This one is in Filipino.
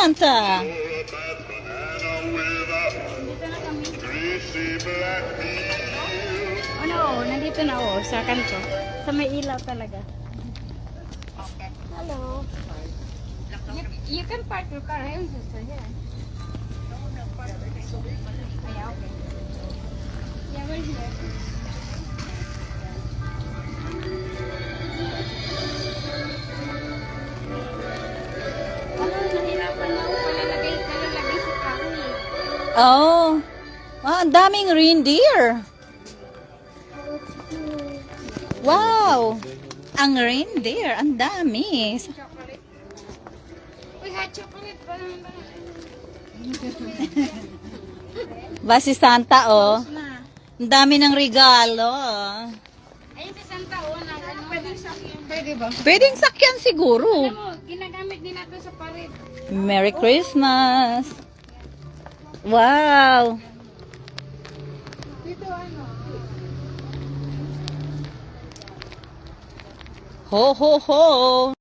Santa. Nandito na kami. Oh no, nandito na sa kanto. Sa may ilaw talaga. Hello. You can park your car here. Yeah, okay. Yeah, we're here. Nahirapan na ako palalagay sa kahoy. Oh. Ah, ang daming reindeer. Wow. Ang reindeer, ang dami. Chocolate. Uy, hot chocolate pa naman ba? Ba si Santa, oh. Na. Ang dami ng regalo. Ayun si Santa, na pwedeng sakyan. Pwede ba? Pwedeng sakyan siguro. Alam mo, ginagamit din natin sa pared. Merry Christmas. Wow. Dito ano? Ho, ho, ho.